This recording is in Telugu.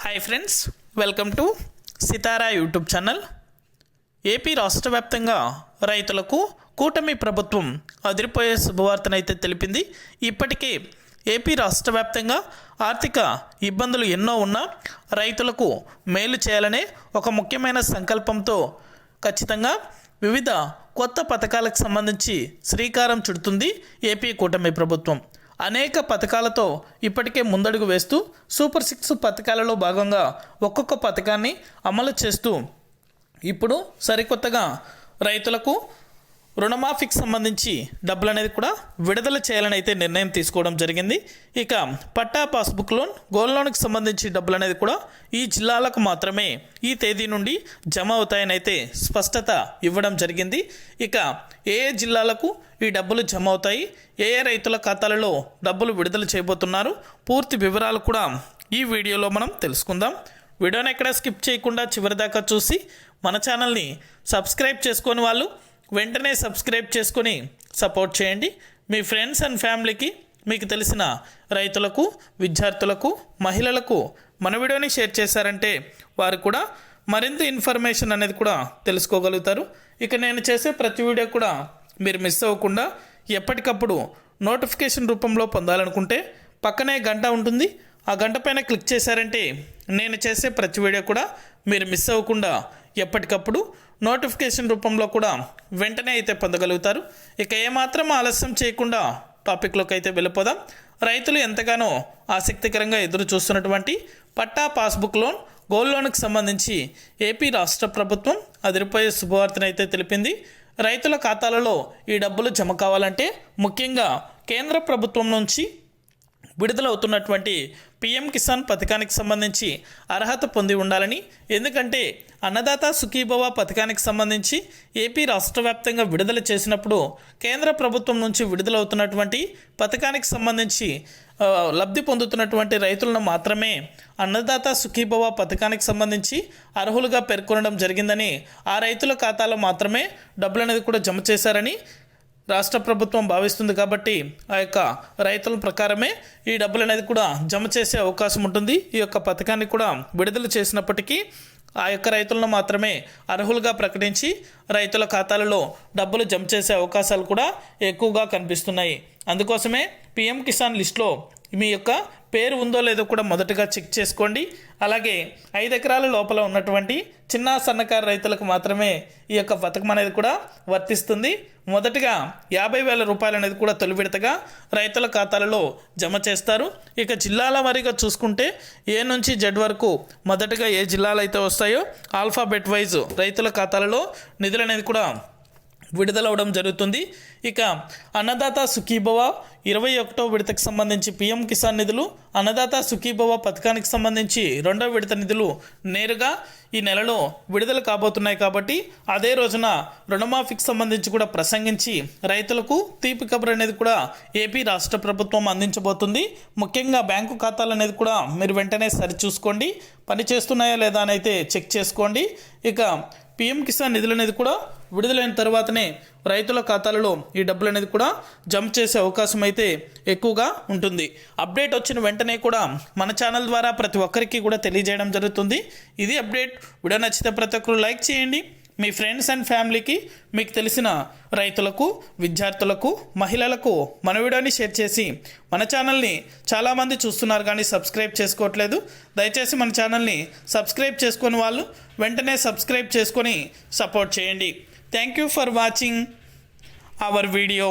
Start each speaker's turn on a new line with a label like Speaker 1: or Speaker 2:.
Speaker 1: Hi friends, welcome to Sitara YouTube channel. AP రాష్ట్ర వ్యాప్తంగా రైతులకు కూటమి ప్రభుత్వం అదిరిపోయే శుభవార్తనైతే తెలిపింది. ఇప్పటికే ఏపీ రాష్ట్ర వ్యాప్తంగా ఆర్థిక ఇబ్బందులు ఎన్నో ఉన్నా రైతులకు మేలు చేయాలనే ఒక ముఖ్యమైన సంకల్పంతో ఖచ్చితంగా వివిధ కొత్త పథకాలకు సంబంధించి శ్రీకారం చుడుతుంది ఏపీ కూటమి ప్రభుత్వం. అనేక పథకాలతో ఇప్పటికే ముందడుగు వేస్తూ సూపర్ 6 పథకాలలో భాగంగా ఒక్కొక్క పథకాన్ని అమలు చేస్తూ ఇప్పుడు సరికొత్తగా రైతులకు రుణమాఫీకి సంబంధించి డబ్బులు అనేది కూడా విడుదల చేయాలని అయితే నిర్ణయం తీసుకోవడం జరిగింది. ఇక పట్టా పాస్బుక్ లోన్, గోల్డ్ లోన్కి సంబంధించి డబ్బులు అనేది కూడా ఈ జిల్లాలకు మాత్రమే ఈ తేదీ నుండి జమ అవుతాయని అయితే స్పష్టత ఇవ్వడం జరిగింది. ఇక ఏ జిల్లాలకు ఈ డబ్బులు జమ అవుతాయి, ఏ రైతుల ఖాతాలలో డబ్బులు విడుదల చేయబోతున్నారు, పూర్తి వివరాలు కూడా ఈ వీడియోలో మనం తెలుసుకుందాం. వీడియోని ఎక్కడ స్కిప్ చేయకుండా చివరిదాకా చూసి మన ఛానల్ని సబ్స్క్రైబ్ చేసుకొని వాళ్ళు వెంటనే సబ్స్క్రైబ్ చేసుకొని సపోర్ట్ చేయండి. మీ ఫ్రెండ్స్ అండ్ ఫ్యామిలీకి, మీకు తెలిసిన రైతులకు, విద్యార్థులకు, మహిళలకు మన వీడియోని షేర్ చేశారంటే వారు కూడా మరింత ఇన్ఫర్మేషన్ అనేది కూడా తెలుసుకోగలుగుతారు. ఇక నేను చేసే ప్రతి వీడియో కూడా మీరు మిస్ అవ్వకుండా ఎప్పటికప్పుడు నోటిఫికేషన్ రూపంలో పొందాలనుకుంటే పక్కనే గంట ఉంటుంది. ఆ గంట పైన క్లిక్ చేశారంటే నేను చేసే ప్రతి వీడియో కూడా మీరు మిస్ అవ్వకుండా ఎప్పటికప్పుడు నోటిఫికేషన్ రూపంలో కూడా వెంటనే అయితే పొందగలుగుతారు. ఇక ఏమాత్రం ఆలస్యం చేయకుండా టాపిక్లోకి అయితే వెళ్ళిపోదాం. రైతులు ఎంతగానో ఆసక్తికరంగా ఎదురు చూస్తున్నటువంటి పట్టా పాస్బుక్ లోన్, గోల్డ్ లోన్కి సంబంధించి ఏపీ రాష్ట్ర ప్రభుత్వం అదిరిపోయే శుభవార్తను అయితే తెలిపింది. రైతుల ఖాతాలలో ఈ డబ్బులు జమ కావాలంటే ముఖ్యంగా కేంద్ర ప్రభుత్వం నుంచి విడుదలవుతున్నటువంటి పిఎం కిసాన్ పథకానికి సంబంధించి అర్హత పొంది ఉండాలని, ఎందుకంటే అన్నదాత సుఖీభవ పథకానికి సంబంధించి ఏపీ రాష్ట్ర వ్యాప్తంగా విడుదల చేసినప్పుడు కేంద్ర ప్రభుత్వం నుంచి విడుదలవుతున్నటువంటి పథకానికి సంబంధించి లబ్ధి పొందుతున్నటువంటి రైతులను మాత్రమే అన్నదాత సుఖీభవ పథకానికి సంబంధించి అర్హులుగా పేర్కొనడం జరిగిందని, ఆ రైతుల ఖాతాలో మాత్రమే డబ్బులు అనేది కూడా జమ చేశారని రాష్ట్ర ప్రభుత్వం భావిస్తుంది. కాబట్టి ఆ యొక్క రైతుల ప్రకారమే ఈ డబ్బులు అనేది కూడా జమ చేసే అవకాశం ఉంటుంది. ఈ యొక్క పథకాన్ని కూడా విడుదల చేసినప్పటికీ ఆ యొక్క రైతులను మాత్రమే అర్హులుగా ప్రకటించి రైతుల ఖాతాలలో డబ్బులు జమ చేసే అవకాశాలు కూడా ఎక్కువగా కనిపిస్తున్నాయి. అందుకోసమే పిఎం కిసాన్ లిస్టులో మీ యొక్క పేరు ఉందో లేదో కూడా మొదటగా చెక్ చేసుకోండి. అలాగే 5 ఎకరాల లోపల ఉన్నటువంటి చిన్న సన్నకారు రైతులకు మాత్రమే ఈ యొక్క పథకం అనేది కూడా వర్తిస్తుంది. మొదటగా 50,000 రూపాయలు అనేది కూడా తొలి విడతగా రైతుల ఖాతాలలో జమ చేస్తారు. ఇక జిల్లాల వారీగా చూసుకుంటే ఏ నుంచి జెడ్ వరకు మొదటగా ఏ జిల్లాలు అయితే వస్తాయో ఆల్ఫాబెట్ వైజ్ రైతుల ఖాతాలలో నిధులు అనేది కూడా విడుదలవడం జరుగుతుంది. ఇక అన్నదాత సుఖీభవ 21వ విడతకు సంబంధించి పిఎం కిసాన్ నిధులు, అన్నదాత సుఖీభవ పథకానికి సంబంధించి 2వ విడత నిధులు నేరుగా ఈ నెలలో విడుదల కాబోతున్నాయి. కాబట్టి అదే రోజున రుణమాఫీకి సంబంధించి కూడా ప్రసంగించి రైతులకు తీపి కబురు అనేది కూడా ఏపీ రాష్ట్ర ప్రభుత్వం అందించబోతుంది. ముఖ్యంగా బ్యాంకు ఖాతాలు అనేది కూడా మీరు వెంటనే సరిచూసుకోండి, పని చేస్తున్నాయా లేదా అని అయితే చెక్ చేసుకోండి. ఇక పిఎం కిసాన్ నిధులు అనేది కూడా విడుదలైన తర్వాతనే రైతుల ఖాతాలలో ఈ డబ్బులు అనేది కూడా జమ చేసే అవకాశం అయితే ఎక్కువగా ఉంటుంది. అప్డేట్ వచ్చిన వెంటనే కూడా మన ఛానల్ ద్వారా ప్రతి ఒక్కరికి కూడా తెలియజేయడం జరుగుతుంది. ఇది అప్డేట్. వీడియో నచ్చితే ప్రతి ఒక్కరు లైక్ చేయండి. మీ ఫ్రెండ్స్ అండ్ ఫ్యామిలీకి, మీకు తెలిసిన రైతులకు, విద్యార్థులకు, మహిళలకు మన వీడియోని షేర్ చేసి మన ఛానల్ని చాలామంది చూస్తున్నారు కానీ సబ్స్క్రైబ్ చేసుకోవట్లేదు. దయచేసి మన ఛానల్ని సబ్స్క్రైబ్ చేసుకొని వాళ్ళు వెంటనే సబ్స్క్రైబ్ చేసుకొని సపోర్ట్ చేయండి. Thank you for watching our video.